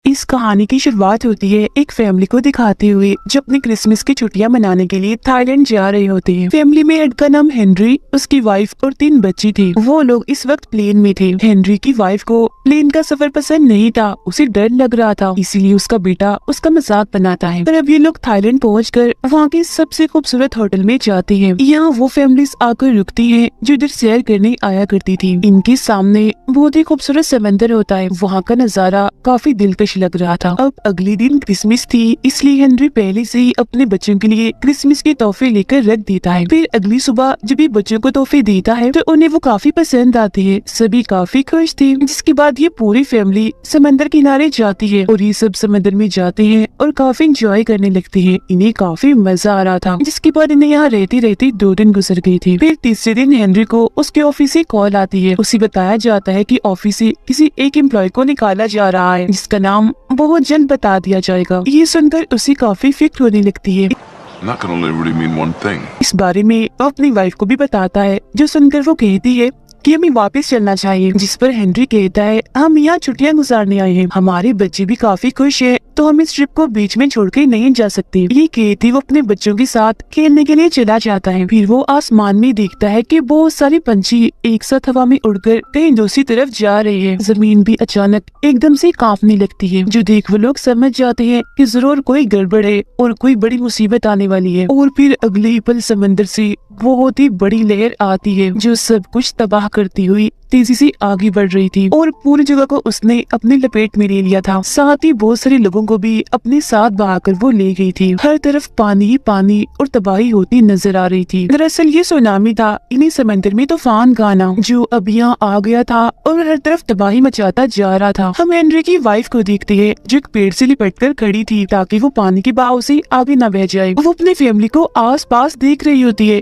इस कहानी की शुरुआत होती है एक फैमिली को दिखाते हुए जो अपनी क्रिसमस की छुट्टियां मनाने के लिए थाईलैंड जा रहे होते हैं। फैमिली में हेड का नाम हेनरी, उसकी वाइफ और 3 बच्ची थी। वो लोग इस वक्त प्लेन में थे। हेनरी की वाइफ को प्लेन का सफर पसंद नहीं था, उसे डर लग रहा था, इसीलिए उसका बेटा उसका मजाक बनाता है। पर अब ये लोग थाईलैंड पहुंचकर वहाँ के सबसे खूबसूरत होटल में जाते हैं। यहाँ वो फैमिलीज आकर रुकती है जो इधर सैर करने आया करती थी। इनके सामने बहुत ही खूबसूरत समंदर होता है। वहाँ का नजारा काफी दिलकश लग रहा था। अब अगले दिन क्रिसमस थी, इसलिए हेनरी पहले से ही अपने बच्चों के लिए क्रिसमस के तोहफे लेकर रख देता है। फिर अगली सुबह जब ये बच्चों को तोहफे देता है तो उन्हें वो काफी पसंद आते हैं। सभी काफी खुश थे। जिसके बाद ये पूरी फैमिली समंदर किनारे जाती है और ये सब समंदर में जाते हैं और काफी इंजॉय करने लगते हैं। इन्हें काफी मजा आ रहा था। जिसके बाद इन्हें यहाँ रहते रहते 2 दिन गुजर गए थे। फिर तीसरे दिन हेनरी को उसके ऑफिस से कॉल आती है। उसे बताया जाता है कि ऑफिस से किसी एक एम्प्लॉय को निकाला जा रहा है जिसका नाम बहुत जल्द बता दिया जाएगा। ये सुनकर उसे काफी फिक्र होने लगती है। That can only really mean one thing. इस बारे में वो अपनी वाइफ को भी बताता है, जो सुनकर वो कहती है कि हमें वापस चलना चाहिए। जिस पर हेनरी कहता है, हम यहाँ छुट्टियाँ गुजारने आए हैं, हमारे बच्चे भी काफी खुश हैं, तो हम इस ट्रिप को बीच में छोड़ के नहीं जा सकते। ये कहती वो अपने बच्चों के साथ खेलने के लिए चला जाता है। फिर वो आसमान में देखता है कि बहुत सारे पंछी एक साथ हवा में उड़कर कहीं दूसरी तरफ जा रहे हैं। जमीन भी अचानक एकदम से कांपने लगती है, जो देख वो लोग समझ जाते हैं कि जरूर कोई गड़बड़ है और कोई बड़ी मुसीबत आने वाली है। और फिर अगले ही पल समंदर से बहुत ही बड़ी लहर आती है जो सब कुछ तबाह करती हुई तेजी से आगे बढ़ रही थी और पूरी जगह को उसने अपनी लपेट में ले लिया था। साथ ही बहुत सारे लोगों को भी अपने साथ बहाकर वो ले गई थी। हर तरफ पानी ही पानी और तबाही होती नजर आ रही थी। दरअसल ये सुनामी था, इन्हीं समंदर में तूफान का आना जो अब यहाँ आ गया था और हर तरफ तबाही मचाता जा रहा था। हम हेनरी की वाइफ को देखते हैं जो एक पेड़ से लिपट कर खड़ी थी ताकि वो पानी के बहाव से आगे न बह जाए। वो अपनी फैमिली को आस पास देख रही होती है,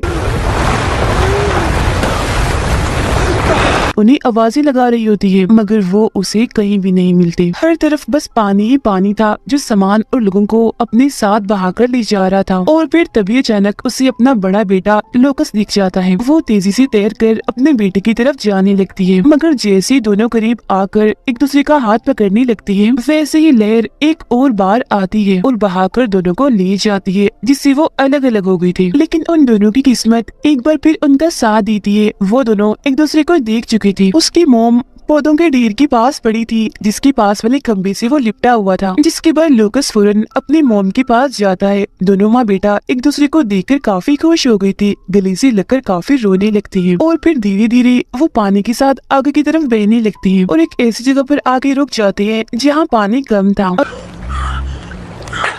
उन्हें आवाजें लगा रही होती है, मगर वो उसे कहीं भी नहीं मिलते। हर तरफ बस पानी ही पानी था जो सामान और लोगों को अपने साथ बहाकर ले जा रहा था। और फिर तभी अचानक उसे अपना बड़ा बेटा लोकस दिख जाता है। वो तेजी से तैरकर अपने बेटे की तरफ जाने लगती है, मगर जैसे दोनों करीब आकर एक दूसरे का हाथ पकड़ने लगती है, वैसे ही लहर एक और बार आती है और बहाकर दोनों को ले जाती है, जिससे वो अलग अलग हो गई थी। लेकिन उन दोनों की किस्मत एक बार फिर उनका साथ देती है। वो दोनों एक दूसरे को देख चुके थी। उसकी मोम पौधों के ढेर के पास पड़ी थी जिसके पास वाले खंबे से वो लिपटा हुआ था। जिसके बाद लोकस फौरन अपनी मोम के पास जाता है। दोनों माँ बेटा एक दूसरे को देखकर काफी खुश हो गई थी, गले से लगकर काफी रोने लगती है और फिर धीरे धीरे वो पानी के साथ आगे की तरफ बहने लगती है और एक ऐसी जगह पर आके रुक जाते हैं जहाँ पानी कम था।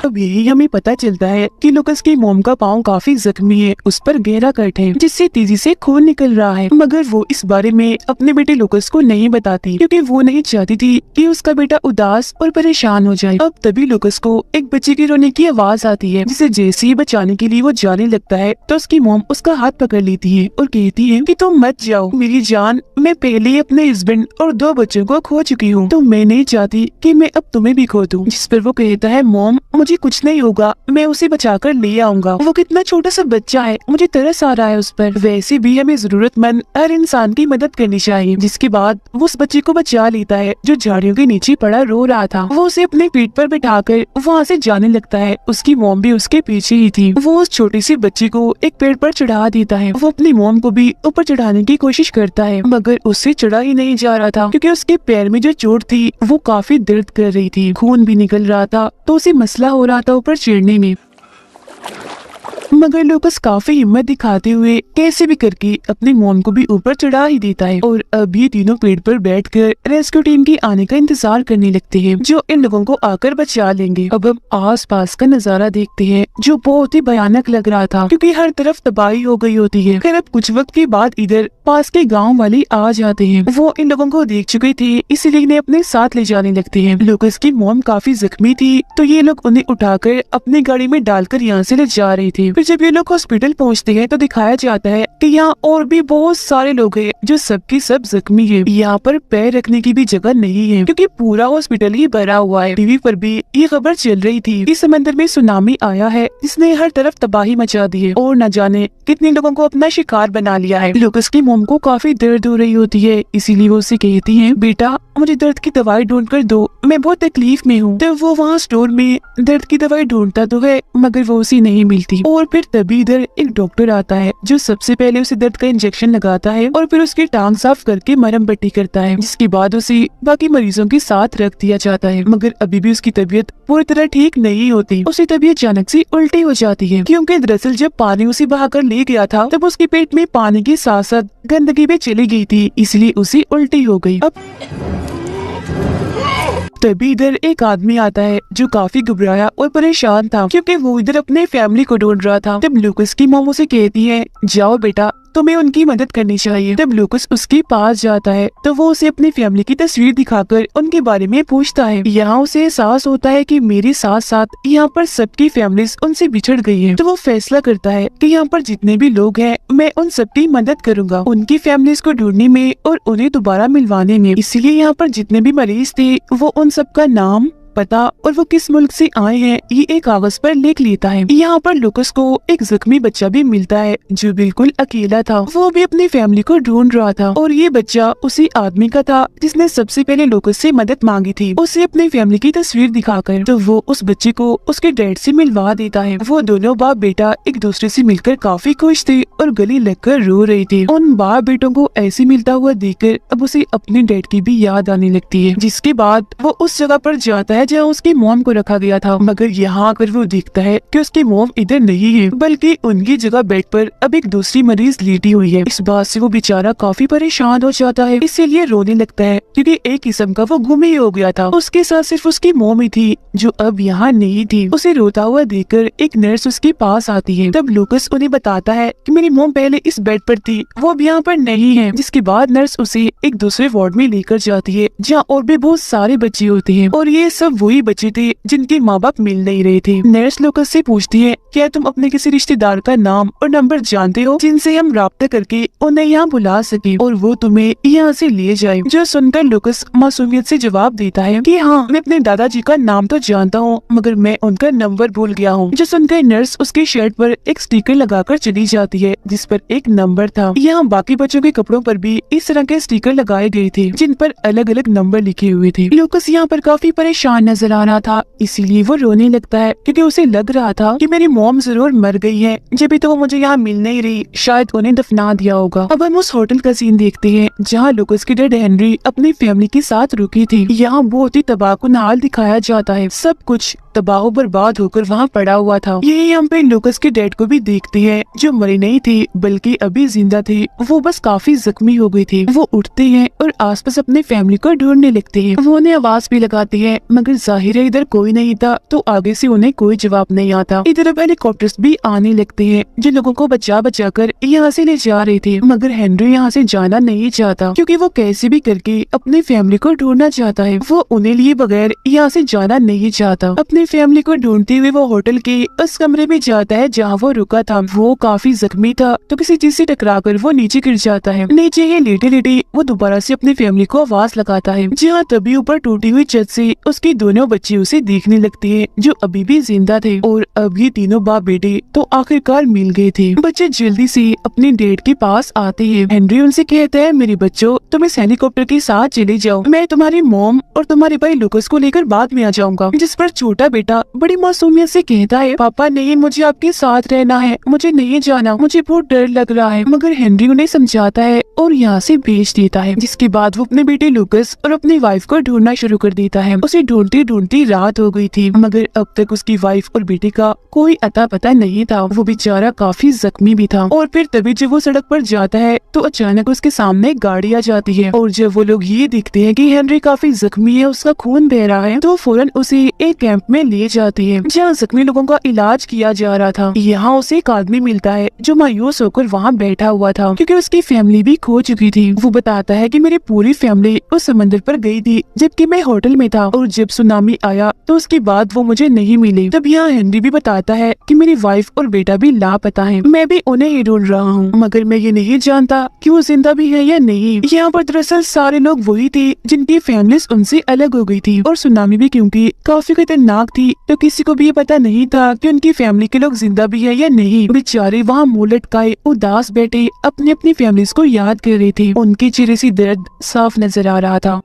अब यही हमें पता चलता है कि लोकस की मोम का पाँव काफी जख्मी है, उस पर गहरा कट है जिससे तेजी से खून निकल रहा है। मगर वो इस बारे में अपने बेटे लोकस को नहीं बताती क्योंकि वो नहीं चाहती थी कि उसका बेटा उदास और परेशान हो जाए। अब तभी लोकस को एक बच्चे के रोने की आवाज आती है, जिसे जैसे ही बचाने के लिए वो जाने लगता है तो उसकी मोम उसका हाथ पकड़ लेती है और कहती है कि तुम मत जाओ मेरी जान, मैं पहले ही अपने हस्बैंड और 2 बच्चों को खो चुकी हूँ, तो मैं नहीं चाहती कि मैं अब तुम्हें भी खो दूँ। जिस पर वो कहता है, मोम मुझे कुछ नहीं होगा, मैं उसे बचाकर ले आऊंगा, वो कितना छोटा सा बच्चा है, मुझे तरस आ रहा है उस पर। वैसे भी हमें जरूरतमंद हर इंसान की मदद करनी चाहिए। जिसके बाद वो उस बच्चे को बचा लेता है जो झाड़ियों के नीचे पड़ा रो रहा था। वो उसे अपने पीठ पर बिठाकर वहाँ से जाने लगता है। उसकी मोम भी उसके पीछे ही थी। वो उस छोटे से बच्चे को एक पेड़ पर चढ़ा देता है। वो अपनी मोम को भी ऊपर चढ़ाने की कोशिश करता है, मगर उससे चढ़ा ही नहीं जा रहा था क्योंकि उसके पैर में जो चोट थी वो काफी दर्द कर रही थी, खून भी निकल रहा था, तो उसे मसला हो रहा था ऊपर चढ़ने में। मगर लोकस काफी हिम्मत दिखाते हुए कैसे भी करके अपनी मोम को भी ऊपर चढ़ा ही देता है और अब ये तीनों पेड़ पर बैठकर रेस्क्यू टीम के आने का इंतजार करने लगते हैं जो इन लोगों को आकर बचा लेंगे। अब हम आस पास का नजारा देखते हैं जो बहुत ही भयानक लग रहा था क्योंकि हर तरफ तबाही हो गई होती है। फिर अब कुछ वक्त के बाद इधर पास के गाँव वाले आ जाते हैं। वो इन लोगों को देख चुके थे, इसीलिए इन्हें अपने साथ ले जाने लगते हैं। लोकस की मोम काफी जख्मी थी तो ये लोग उन्हें उठाकर अपनी गाड़ी में डालकर यहाँ से ले जा रहे थे। फिर जब ये लोग हॉस्पिटल पहुँचते हैं तो दिखाया जाता है कि यहाँ और भी बहुत सारे लोग हैं जो सबकी सब जख्मी है। यहाँ पर पैर रखने की भी जगह नहीं है क्योंकि पूरा हॉस्पिटल ही भरा हुआ है। टीवी पर भी ये खबर चल रही थी इस समंदर में सुनामी आया है जिसने हर तरफ तबाही मचा दी है और न जाने कितने लोगों को अपना शिकार बना लिया है। लुकस की मोम को काफी दर्द हो रही होती है, इसीलिए वो उसे कहती है, बेटा मुझे दर्द की दवाई ढूंढ कर दो, मैं बहुत तकलीफ में हूँ। तो वो वहाँ स्टोर में दर्द की दवाई ढूंढता तो है मगर वो उसे नहीं मिलती। और फिर तभी इधर एक डॉक्टर आता है जो सबसे पहले उसे दर्द का इंजेक्शन लगाता है और फिर उसकी टांग साफ करके मरहम पट्टी करता है, जिसके बाद उसे बाकी मरीजों के साथ रख दिया जाता है। मगर अभी भी उसकी तबीयत पूरी तरह ठीक नहीं होती। उसे तभी अचानक से उल्टी हो जाती है क्योंकि दरअसल जब पानी उसे बहाकर ले गया था तब उसके पेट में पानी के साथ साथ गंदगी भी चली गई थी, इसलिए उसे उल्टी हो गई। अब तभी इधर एक आदमी आता है जो काफी घबराया और परेशान था क्योंकि वो इधर अपने फैमिली को ढूंढ रहा था। तब लुकस की मॉम उसे कहती है, जाओ बेटा तुम्हें उनकी मदद करनी चाहिए। तब लुकस उसके पास जाता है तो वो उसे अपनी फैमिली की तस्वीर दिखाकर उनके बारे में पूछता है। यहाँ उसे एहसास होता है कि मेरे साथ साथ यहाँ पर सबकी फैमिलीज उनसे बिछड़ गई है। तो वो फैसला करता है कि यहाँ पर जितने भी लोग हैं मैं उन सबकी मदद करूंगा उनकी फैमिलीज को ढूंढने में और उन्हें दोबारा मिलवाने में। इसीलिए यहाँ पर जितने भी मरीज थे वो उन सबका नाम, पता और वो किस मुल्क से आए हैं ये एक कागज पर लिख लेता है। यहाँ पर लुकस को एक जख्मी बच्चा भी मिलता है जो बिल्कुल अकेला था, वो भी अपनी फैमिली को ढूंढ रहा था और ये बच्चा उसी आदमी का था जिसने सबसे पहले लुकस से मदद मांगी थी। उसे अपनी फैमिली की तस्वीर दिखाकर तो वो उस बच्चे को उसके डैड से मिलवा देता है। वो दोनों बाप बेटा एक दूसरे से मिलकर काफी खुश थे और गले लगकर रो रहे थे। उन बाप बेटों को ऐसे मिलता हुआ देखकर अब उसे अपने डैड की भी याद आने लगती है, जिसके बाद वो उस जगह पर जाता है जहाँ उसकी मॉम को रखा गया था। मगर यहाँ आकर वो देखता है कि उसकी मॉम इधर नहीं है बल्कि उनकी जगह बेड पर अब एक दूसरी मरीज लेटी हुई है। इस बात से वो बेचारा काफी परेशान हो जाता है, इसीलिए रोने लगता है क्योंकि एक किस्म का वो गुम ही हो गया था। उसके साथ सिर्फ उसकी मॉम ही थी जो अब यहाँ नहीं थी। उसे रोता हुआ देखकर एक नर्स उसके पास आती है। तब लुकस उन्हें बताता है कि मेरी मॉम पहले इस बेड पर थी, वो अब यहाँ पर नहीं है। जिसके बाद नर्स उसे एक दूसरे वार्ड में लेकर जाती है जहाँ और भी बहुत सारे बच्चे होते हैं और ये सब वही बच्चे थे जिनके माँ बाप मिल नहीं रहे थे। नर्स लुकस से पूछती है, क्या तुम अपने किसी रिश्तेदार का नाम और नंबर जानते हो जिनसे हम राब्ता करके उन्हें यहाँ बुला सके और वो तुम्हें यहाँ से ले जाए। जो सुनकर लुकस मासूमियत से जवाब देता है कि हाँ मैं अपने दादाजी का नाम तो जानता हूँ मगर मैं उनका नंबर भूल गया हूँ। जो सुनकर नर्स उसके शर्ट पर एक स्टिकर लगाकर चली जाती है जिस पर एक नंबर था। यहाँ बाकी बच्चों के कपड़ों पर भी इस तरह के स्टिकर लगाए गए थे जिन पर अलग अलग नंबर लिखे हुए थे। लुकस यहाँ पर काफी परेशान नजर आ रहा था, इसीलिए वो रोने लगता है क्योंकि उसे लग रहा था कि मेरी मॉम जरूर मर गई है, जब भी तो वो मुझे यहाँ मिल नहीं रही, शायद उन्हें दफना दिया होगा। अब हम उस होटल का सीन देखते हैं जहाँ लुकस के डैड हेनरी अपनी फैमिली के साथ रुकी थी। यहाँ बहुत ही तबाहकुन हाल दिखाया जाता है, सब कुछ तबाह बर्बाद होकर वहाँ पड़ा हुआ था। यही हम पे लुकस के डैड को भी देखते हैं जो मरे नहीं थे बल्कि अभी जिंदा थे, वो बस काफी जख्मी हो गए थे। वो उठते हैं और आसपास अपने फैमिली को ढूंढने लगते हैं। वो उन्हें आवाज भी लगाते हैं मगर जाहिर है इधर कोई नहीं था तो आगे से उन्हें कोई जवाब नहीं आता। इधर अब हेलीकॉप्टर्स भी आने लगते हैं जो लोगों को बचा बचा कर यहाँ से ले जा रहे थे मगर हेनरी यहाँ से जाना नहीं चाहता क्योंकि वो कैसे भी करके अपनी फैमिली को ढूंढना चाहता है। वो उन्हें लिए बगैर यहाँ से जाना नहीं चाहता। अपनी फैमिली को ढूंढते हुए वो होटल के उस कमरे में जाता है जहाँ वो रुका था। वो काफी जख्मी था तो किसी चीज से टकराकर वो नीचे गिर जाता है। नीचे ही लेटे लेटे वो दोबारा से अपनी फैमिली को आवाज लगाता है जहाँ तभी ऊपर टूटी हुई छत से उसकी दोनों बच्ची उसे देखने लगती है जो अभी भी जिंदा थे और अब ये तीनों बाप बेटे तो आखिरकार मिल गए थे। बच्चे जल्दी से अपने डैड के पास आते हैं। हेनरी उनसे कहता है, मेरे बच्चों तुम इस हेलीकॉप्टर के साथ चले जाओ, मैं तुम्हारी मॉम और तुम्हारे भाई लुकस को लेकर बाद में आ जाऊंगा। जिस पर छोटा बेटा बड़ी मासूमियत से कहता है, पापा नहीं, मुझे आपके साथ रहना है, मुझे नहीं जाना, मुझे बहुत डर लग रहा है। मगर हेनरी उन्हें समझाता है और यहाँ से भेज देता है। जिसके बाद वो अपने बेटे लुकस और अपनी वाइफ को ढूंढना शुरू कर देता है। उसे ढूंढती ढूंढती रात हो गई थी मगर अब तक उसकी वाइफ और बेटे का कोई अता पता नहीं था। वो बेचारा काफी जख्मी भी था। और फिर तभी जब वो सड़क पर जाता है तो अचानक उसके सामने एक गाड़ी आ जाती है और जब वो लोग ये देखते हैं कि हेनरी काफी जख्मी है, उसका खून बह रहा है, तो फौरन उसे एक कैंप में ले जाती है जहाँ जख्मी लोगों का इलाज किया जा रहा था। यहाँ उसे एक आदमी मिलता है जो मायूस होकर वहाँ बैठा हुआ था क्योंकि उसकी फैमिली भी खो चुकी थी। वो बताता है कि मेरी पूरी फैमिली उस समंदर पर गई थी जबकि मैं होटल में था और जब सुनामी आया तो उसके बाद वो मुझे नहीं मिले। तब यहाँ हेनरी भी बताता है कि मेरी वाइफ और बेटा भी लापता है, मैं भी उन्हें ही ढूंढ रहा हूँ, मगर मैं ये नहीं जानता कि वो जिंदा भी है या नहीं। यहाँ पर दरअसल सारे लोग वही थे जिनकी फैमिलीज उनसे अलग हो गई थी और सुनामी भी क्योंकि काफी खतरनाक थी तो किसी को भी ये पता नहीं था कि उनकी फैमिली के लोग जिंदा भी है या नहीं। बेचारे वहाँ मुंह लटकाए उदास बैठे अपनी अपनी फैमिलीज को याद कर रहे थे। उनके चेहरे से दर्द साफ नजर आ रहा था।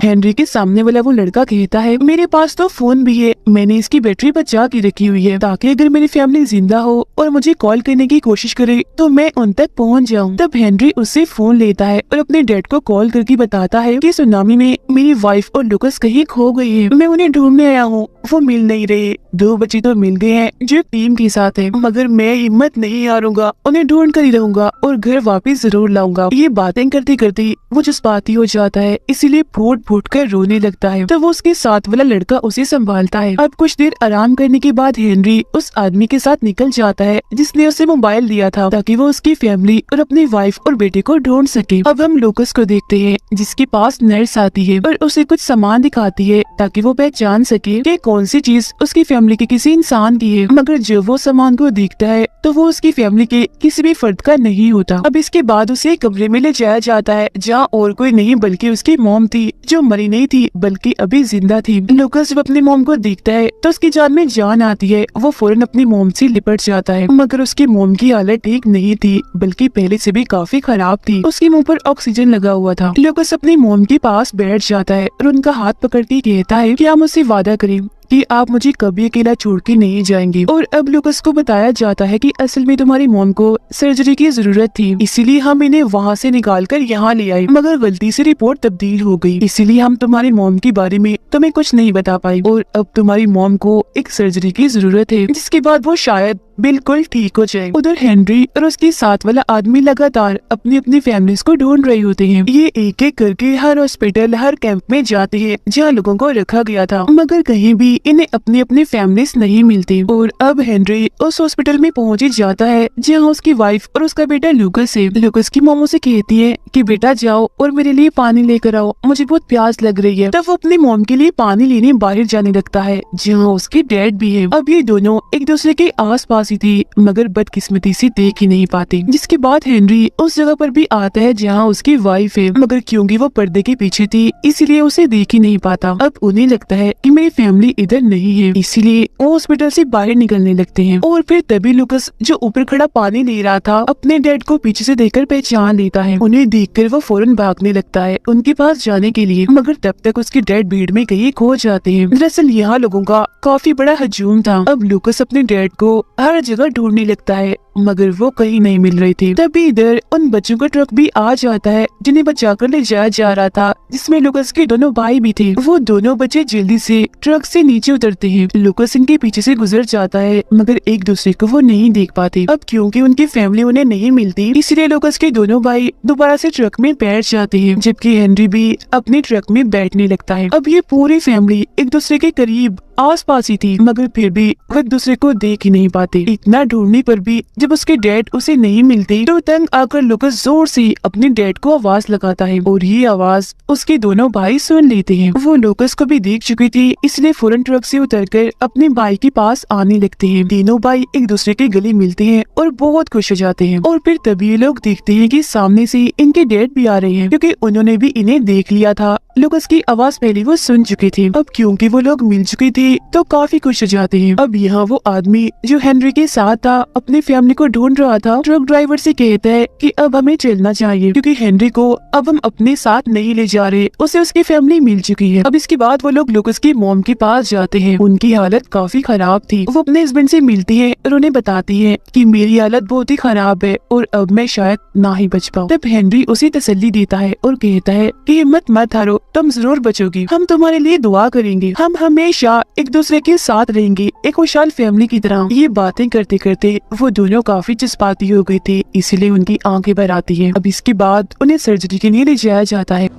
हेनरी के सामने वाला वो लड़का कहता है मेरे पास तो फोन भी है, मैंने इसकी बैटरी बचा के रखी हुई है ताकि अगर मेरी फैमिली जिंदा हो और मुझे कॉल करने की कोशिश करे तो मैं उन तक पहुंच जाऊं। तब हेनरी उससे फोन लेता है और अपने डैड को कॉल करके बताता है कि सुनामी में मेरी वाइफ और लुकस कहीं खो गई है, मैं उन्हें ढूंढने आया हूँ, वो मिल नहीं रहे। 2 बच्चे तो मिल गए हैं जो टीम के साथ है, मगर मैं हिम्मत नहीं हारूंगा, उन्हें ढूंढ कर ही रहूंगा और घर वापस जरूर लाऊंगा। ये बातें करते करते वो जज्बाती हो जाता है, इसीलिए फूट फूट कर रोने लगता है। तो वो उसके साथ वाला लड़का उसे संभालता है। अब कुछ देर आराम करने के बाद हेनरी उस आदमी के साथ निकल जाता है जिसने उसे मोबाइल दिया था ताकि वो उसकी फैमिली और अपनी वाइफ और बेटे को ढूंढ सके। अब हम लुकस को देखते हैं जिसके पास नर्स आती है और उसे कुछ सामान दिखाती है ताकि वो पहचान सके कि कौन सी चीज उसकी फैमिली के किसी इंसान की है, मगर जब वो सामान को देखता है तो वो उसकी फैमिली के किसी भी फर्द का नहीं होता। अब इसके बाद उसे कमरे में ले जाया जाता है जहाँ और कोई नहीं बल्कि उसकी मॉम थी जो मरी नहीं थी बल्कि अभी जिंदा थी। लुकस जब अपनी मॉम को देखता है तो उसकी जान में जान आती है। वो फौरन अपनी मॉम से लिपट जाता है, मगर उसकी मॉम की हालत ठीक नहीं थी बल्कि पहले से भी काफी खराब थी। उसके मुंह पर ऑक्सीजन लगा हुआ था। लुकस अपनी मॉम के पास बैठ जाता है और उनका हाथ पकड़ के कहता है कि आप मुझसे वादा करें कि आप मुझे कभी अकेला छोड़ के नहीं जाएंगे। और अब लुकस को बताया जाता है कि असल में तुम्हारी मॉम को सर्जरी की जरूरत थी, इसीलिए हम इन्हें वहाँ से निकाल कर यहाँ ले आए, मगर गलती से रिपोर्ट तब्दील हो गई, इसीलिए हम तुम्हारी मॉम के बारे में तुम्हें कुछ नहीं बता पाए। और अब तुम्हारी मॉम को एक सर्जरी की जरूरत है जिसके बाद वो शायद बिल्कुल ठीक हो जाए। उधर हेनरी और उसके साथ वाला आदमी लगातार अपनी अपनी फैमिलीज को ढूंढ रहे होते हैं। ये एक एक करके हर हॉस्पिटल हर कैंप में जाते हैं जहाँ लोगों को रखा गया था, मगर कहीं भी इन्हें अपनी अपनी फैमिलीज नहीं मिलती। और अब हेनरी उस हॉस्पिटल में पहुंच ही जाता है जहाँ उसकी वाइफ और उसका बेटा लुकस है। लुकस की मॉम उसे कहती है कि बेटा जाओ और मेरे लिए पानी लेकर आओ, मुझे बहुत प्यास लग रही है। तब वो अपनी मॉम के लिए पानी लेने बाहर जाने लगता है जहाँ उसके डैड भी है। अब ये दोनों एक दूसरे के आस पास ही थी मगर बदकिस्मती से देख ही नहीं पाते। जिसके बाद हेनरी उस जगह पर भी आता है जहाँ उसकी वाइफ है, मगर क्योंकि वो पर्दे के पीछे थी इसलिए उसे देख ही नहीं पाता। अब उन्हें लगता है कि मेरी फैमिली इधर नहीं है, इसीलिए वो हॉस्पिटल से बाहर निकलने लगते हैं। और फिर तभी लुकस जो ऊपर खड़ा पानी ले रहा था अपने डैड को पीछे से देखकर पहचान लेता है। उन्हें देखकर वो फौरन भागने लगता है उनके पास जाने के लिए, मगर तब तक उसके डैड भीड़ में कहीं खो जाते हैं। दरअसल यहाँ लोगों का काफी बड़ा हजूम था। अब लुकस अपने डैड को हर जगह ढूंढने लगता है मगर वो कहीं नहीं मिल रही थी। तभी इधर उन बच्चों का ट्रक भी आ जाता है जिन्हें बचाकर ले जाया जा रहा था, जिसमें लुकस के दोनों भाई भी थे। वो दोनों बच्चे जल्दी से ट्रक से नीचे उतरते हैं। लुकस इनके पीछे से गुजर जाता है मगर एक दूसरे को वो नहीं देख पाते। अब क्योंकि उनकी फैमिली उन्हें नहीं मिलती इसलिए लुकस के दोनों भाई दोबारा से ट्रक में बैठ जाते हैं, जबकि हेनरी भी अपने ट्रक में बैठने लगता है। अब ये पूरी फैमिली एक दूसरे के करीब आस पास ही थी मगर फिर भी वो एक दूसरे को देख ही नहीं पाते। इतना ढूंढने पर भी जब उसके डैड उसे नहीं मिलते तो तंग आकर लुकस जोर से अपने डैड को आवाज लगाता है और ये आवाज उसके दोनों भाई सुन लेते हैं। वो लुकस को भी देख चुकी थी इसलिए फौरन ट्रक से उतरकर अपने भाई के पास आने लगते हैं। तीनों भाई एक दूसरे के गले मिलते हैं और बहुत खुश हो जाते हैं। और फिर तभी ये लोग देखते हैं कि सामने से इनके डैड भी आ रहे हैं क्योंकि उन्होंने भी इन्हें देख लिया था। लुकस की आवाज पहले वो सुन चुकी थी। अब क्योंकि वो लोग मिल चुके थे तो काफी खुश हो जाते हैं। अब यहाँ वो आदमी जो हेनरी के साथ था अपनी फैमिली को ढूंढ रहा था ट्रक ड्राइवर से कहता है कि अब हमें चलना चाहिए क्योंकि हेनरी को अब हम अपने साथ नहीं ले जा रहे, उसे उसकी फैमिली मिल चुकी है। अब इसके बाद वो लोग लुकस की मॉम के पास जाते हैं। उनकी हालत काफी खराब थी। वो अपने हस्बैंड से मिलती है और उन्हें बताती है कि मेरी हालत बहुत ही खराब है और अब मैं शायद ना ही बच पाऊँ। तब हेनरी उसे तसल्ली देता है और कहता है कि हिम्मत मत हारो, तुम जरूर बचोगी, हम तुम्हारे लिए दुआ करेंगे, हम हमेशा एक दूसरे के साथ रहेंगे एक खुशहाल फैमिली की तरह। ये बातें करते करते वो दोनों काफी जज्बाती हो गए थे इसलिए उनकी आंखें भर आती हैं। अब इसके बाद उन्हें सर्जरी के लिए ले जाया जाता है।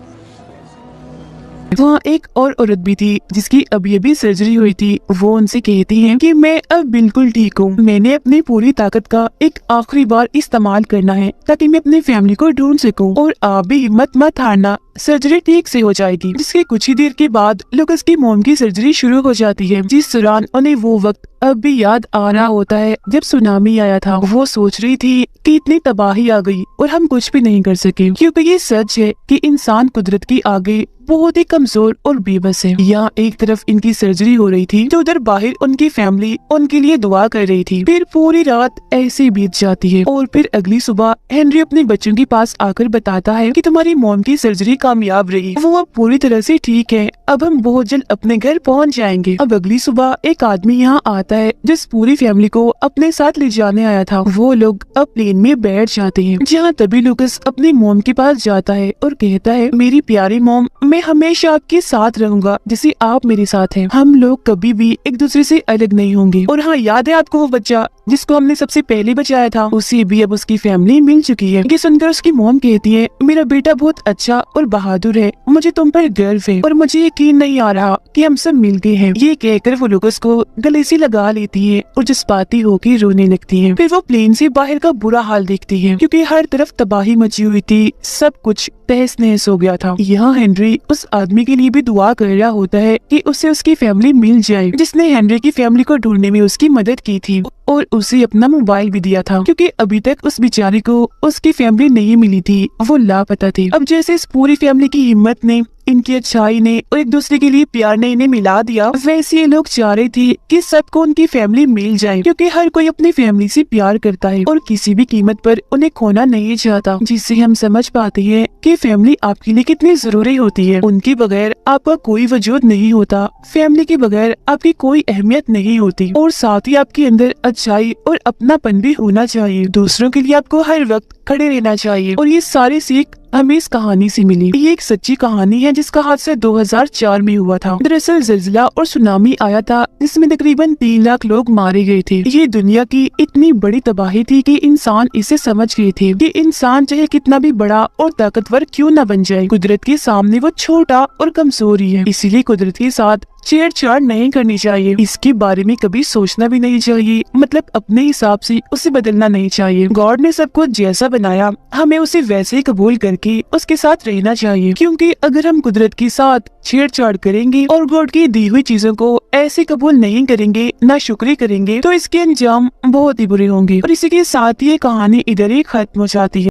वहाँ एक और औरत भी थी जिसकी अभी अभी सर्जरी हुई थी। वो उनसे कहती है कि मैं अब बिल्कुल ठीक हूँ, मैंने अपनी पूरी ताकत का एक आखिरी बार इस्तेमाल करना है ताकि मैं अपनी फैमिली को ढूंढ सकूं, और आप भी हिम्मत मत हारना, सर्जरी ठीक से हो जाएगी। जिसके कुछ ही देर के बाद लुकस की मोम की सर्जरी शुरू हो जाती है, जिस दौरान उन्हें वो वक्त अब भी याद आ रहा होता है जब सुनामी आया था। वो सोच रही थी कि इतनी तबाही आ गई और हम कुछ भी नहीं कर सके, क्योंकि ये सच है कि इंसान कुदरत की आगे बहुत ही कमजोर और बेबस है। यहाँ एक तरफ इनकी सर्जरी हो रही थी तो उधर बाहर उनकी फैमिली उनके लिए दुआ कर रही थी। फिर पूरी रात ऐसे बीत जाती है और फिर अगली सुबह हेनरी अपने बच्चों के पास आकर बताता है कि तुम्हारी मॉम की सर्जरी कामयाब रही, वो अब पूरी तरह से ठीक है, अब हम बहुत जल्द अपने घर पहुँच जाएंगे। अब अगली सुबह एक आदमी यहाँ आता है जिस पूरी फैमिली को अपने साथ ले जाने आया था। वो लोग अब प्लेन में बैठ जाते हैं, जहाँ तभी लुकस अपनी मॉम के पास जाता है और कहता है, मेरी प्यारी मॉम, मैं हमेशा आपके साथ रहूंगा जैसे आप मेरे साथ हैं। हम लोग कभी भी एक दूसरे से अलग नहीं होंगे। और हाँ, याद है आपको वो बच्चा जिसको हमने सबसे पहले बचाया था, उसे भी अब उसकी फैमिली मिल चुकी है। ये सुनकर उसकी मॉम कहती है, मेरा बेटा बहुत अच्छा और बहादुर है, मुझे तुम पर गर्व है और मुझे यकीन नहीं आ रहा कि हम सब मिल गए हैं। ये कहकर वो लुकस को गले से लगा लेती है और जज्बाती होकर रोने लगती है। फिर वो प्लेन से बाहर का बुरा हाल देखती है, क्योंकि हर तरफ तबाही मची हुई थी, सब कुछ तहस नहस हो गया था। यहाँ हेनरी उस आदमी के लिए भी दुआ कर रहा होता है कि उसे उसकी फैमिली मिल जाए, जिसने हेनरी की फैमिली को ढूंढने में उसकी मदद की थी और उसे अपना मोबाइल भी दिया था, क्योंकि अभी तक उस बेचारे को उसकी फैमिली नहीं मिली थी, वो लापता थे। अब जैसे इस पूरी फैमिली की हिम्मत ने, इनकी अच्छाई ने और एक दूसरे के लिए प्यार ने इन्हें मिला दिया, वैसे ये लोग चाह रहे थे कि सबको उनकी फैमिली मिल जाए, क्योंकि हर कोई अपनी फैमिली से प्यार करता है और किसी भी कीमत पर उन्हें खोना नहीं चाहता। जिससे हम समझ पाते हैं कि फैमिली आपके लिए कितनी जरूरी होती है। उनके बगैर आपका कोई वजूद नहीं होता, फैमिली के बगैर आपकी कोई अहमियत नहीं होती, और साथ ही आपके अंदर अच्छाई और अपनापन भी होना चाहिए। दूसरों के लिए आपको हर वक्त खड़े रहना चाहिए। और ये सारी सीख हमें इस कहानी से मिली। ये एक सच्ची कहानी है जिसका हादसा 2004 में हुआ था। दरअसल जिल्जिला और सुनामी आया था जिसमें तकरीबन 3 लाख लोग मारे गए थे। ये दुनिया की इतनी बड़ी तबाही थी कि इंसान इसे समझ गए थे कि इंसान चाहे कितना भी बड़ा और ताकतवर क्यों न बन जाए, कुदरत के सामने वो छोटा और कमजोर ही है। इसीलिए कुदरत के साथ छेड़छाड़ नहीं करनी चाहिए, इसके बारे में कभी सोचना भी नहीं चाहिए, मतलब अपने हिसाब से उसे बदलना नहीं चाहिए। गॉड ने सब कुछ जैसा बनाया, हमें उसे वैसे ही कबूल करके उसके साथ रहना चाहिए, क्योंकि अगर हम कुदरत के साथ छेड़छाड़ करेंगे और गॉड की दी हुई चीजों को ऐसे कबूल नहीं करेंगे, ना शुक्र करेंगे, तो इसके अंजाम बहुत ही बुरे होंगे। और इसी के साथ ये कहानी इधर ही खत्म हो जाती है।